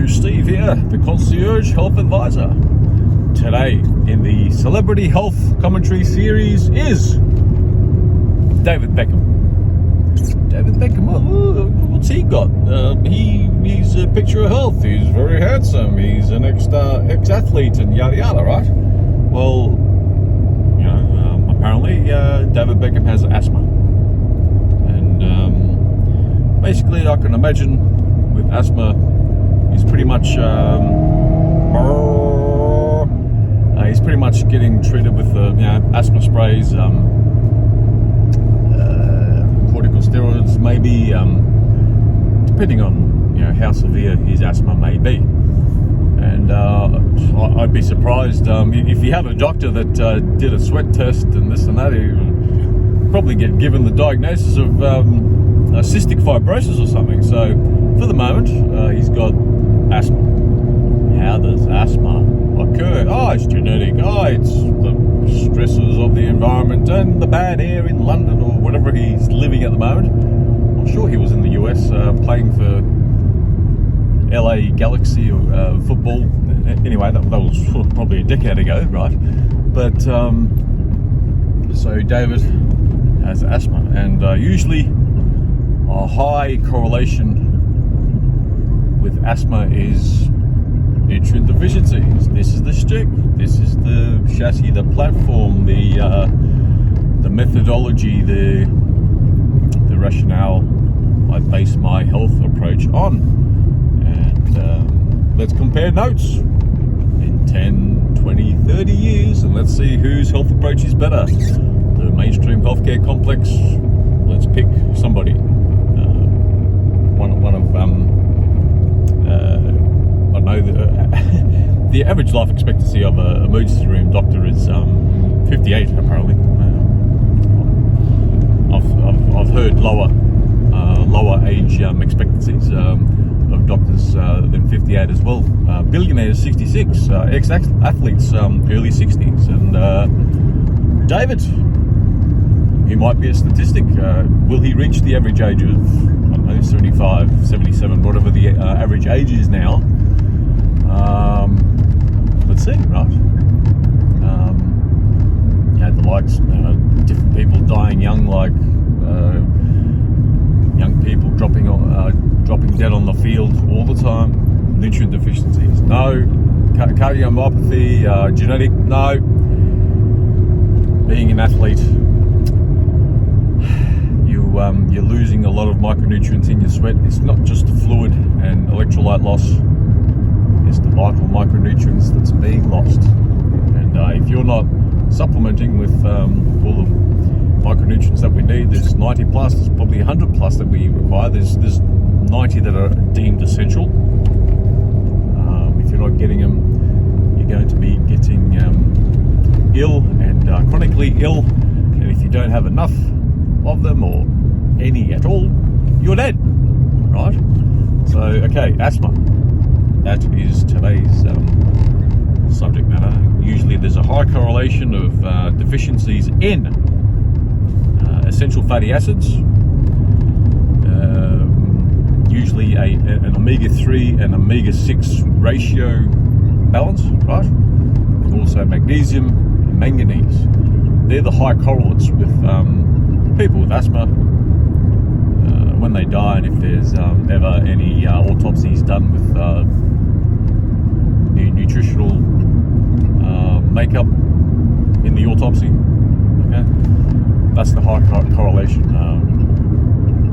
Steve here, the Concierge Health Advisor. Today in the Celebrity Health Commentary series is David Beckham. David Beckham, what's he got? He's a picture of health. He's very handsome. He's an ex-athlete and yada yada, right? Well, you know, apparently David Beckham has asthma. And basically I can imagine with asthma, he's pretty much getting treated with asthma sprays, corticosteroids, maybe, depending on how severe his asthma may be. And I'd be surprised if you have a doctor that did a sweat test and this and that, he'd probably get given the diagnosis of cystic fibrosis or something. So for the moment, he's got asthma. How does asthma occur? Oh, it's genetic. Oh, it's the stresses of the environment and the bad air in London or whatever he's living at the moment. I'm sure he was in the US playing for LA Galaxy football. Anyway, that was probably a decade ago, right? But so David has asthma, and usually a high correlation with asthma is nutrient deficiencies. This is the stick, this is the chassis, the platform, the methodology, the rationale I base my health approach on. And let's compare notes in 10, 20, 30 years, and let's see whose health approach is better. The mainstream healthcare complex, let's pick somebody. One of I know the average life expectancy of an emergency room doctor is 58 apparently. I've heard lower age expectancies of doctors than 58 as well. Billionaires 66, ex-athletes early 60s, and David, he might be a statistic. Will he reach the average age of 75, 77, whatever the average age is now? Let's see, right? The likes, different people dying young, like young people dropping dead on the field all the time. Nutrient deficiencies, no. Cardiomyopathy, genetic, no. Being an athlete, you're losing a lot of micronutrients in your sweat. It's not just fluid and electrolyte loss, it's the vital micronutrients that's being lost. And if you're not supplementing with all the micronutrients that we need, there's 90 plus, there's probably 100 plus that we require. There's 90 that are deemed essential. If you're not getting them, you're going to be getting ill and chronically ill. And if you don't have enough of them or any at all, you're dead, right? So, okay, asthma. That is today's subject matter. Usually there's a high correlation of deficiencies in essential fatty acids, usually an omega-3 and omega-6 ratio balance, right? And also magnesium and manganese. They're the high correlates with people with asthma when they die, and if there's ever any autopsies done with nutritional makeup in the autopsy. Okay, that's the high correlation.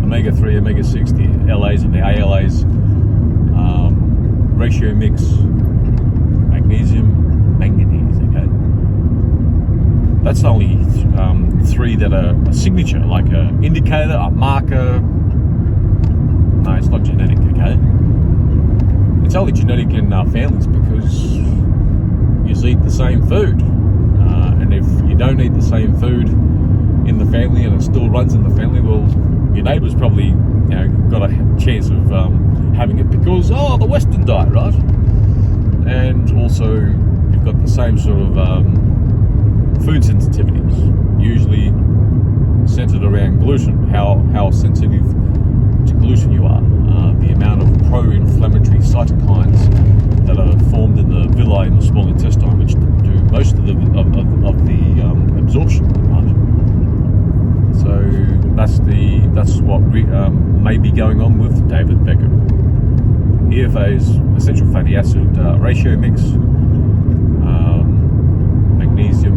Omega-3, omega-6, the LAs and the ALAs, ratio mix, magnesium, manganese. Okay, that's only three that are a signature, like an indicator, a marker. No, it's not genetic. Okay, it's only genetic in families because you eat the same food, and if you don't eat the same food in the family and it still runs in the family, well, your neighbour's probably got a chance of having it because the Western diet, right? And also you've got the same sort of food sensitivities, usually centered around gluten. How sensitive to gluten you are, the amount of pro-inflammatory cytokines EFA's essential fatty acid ratio mix, magnesium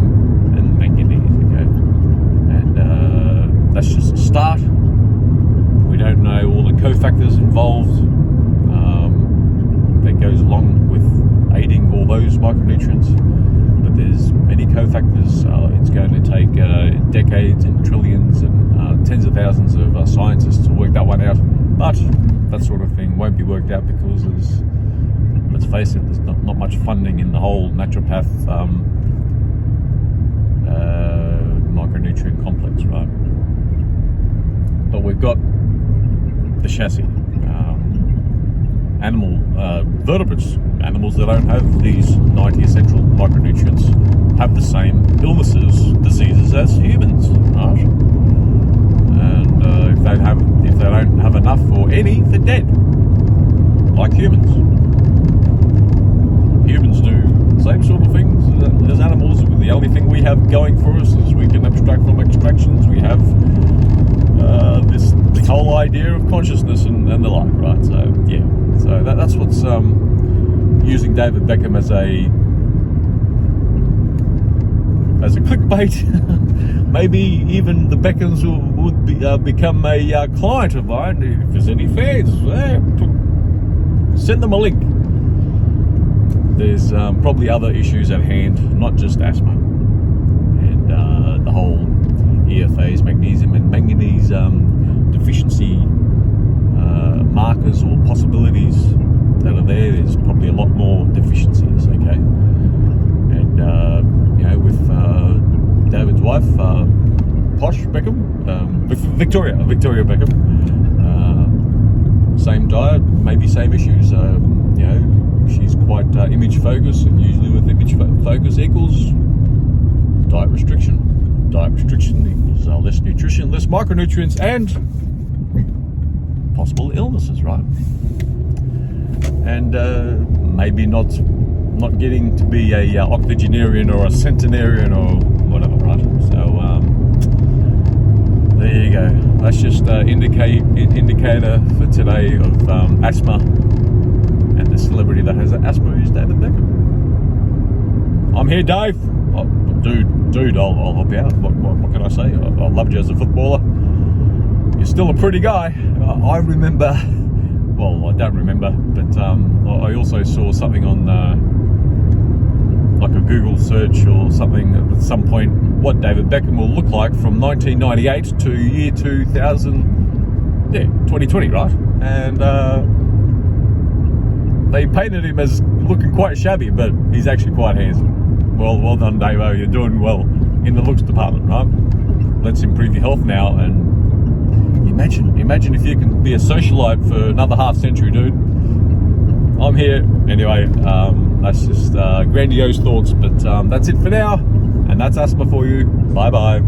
and manganese, okay? And that's just a start. We don't know all the cofactors involved that goes along with aiding all those micronutrients, but there's many cofactors. It's going to take decades and trillions and tens of thousands of scientists to work that one out, but that sort of thing won't be worked out because there's, let's face it, there's not much funding in the whole naturopath micronutrient complex, right? But we've got the chassis. Vertebrates, animals that don't have these 90 essential micronutrients, have the same illnesses, diseases as humans, right? And if they don't have enough or any, they're dead, like humans. Humans do the same sort of things as animals. The only thing we have going for us is we can abstract from extractions. We have this whole idea of consciousness and the like, right? So yeah, so that's what's using David Beckham as a clickbait. Maybe even the Beckhams would become a client of mine. If there's any fans, send them a link. There's probably other issues at hand, not just asthma, and the whole EFA's magnesium and manganese deficiency markers or possibilities that are there. There's probably a lot more deficiencies, okay? And with David's wife, Posh Beckham, Victoria Beckham, same diet, maybe same issues. She's quite image focused, and usually with image focus equals diet restriction. Diet restriction equals less nutrition, less micronutrients, and possible illnesses, right? And maybe not getting to be a octogenarian or a centenarian or whatever, right? So there you go. That's just indicator for today of asthma, and the celebrity that has asthma is David Beckham. I'm here, Dave. Oh, dude, I'll help you out. What can I say? I loved you as a footballer. You're still a pretty guy. I remember, well, I don't remember, but I also saw something on like a Google search or something at some point, what David Beckham will look like from 1998 to year 2020, right? And they painted him as looking quite shabby, but he's actually quite handsome. Well done, Davo. You're doing well in the looks department, right? Let's improve your health now. And imagine if you can be a socialite for another half century, dude. I'm here anyway. That's just grandiose thoughts, but that's it for now. And that's asthma for you. Bye bye.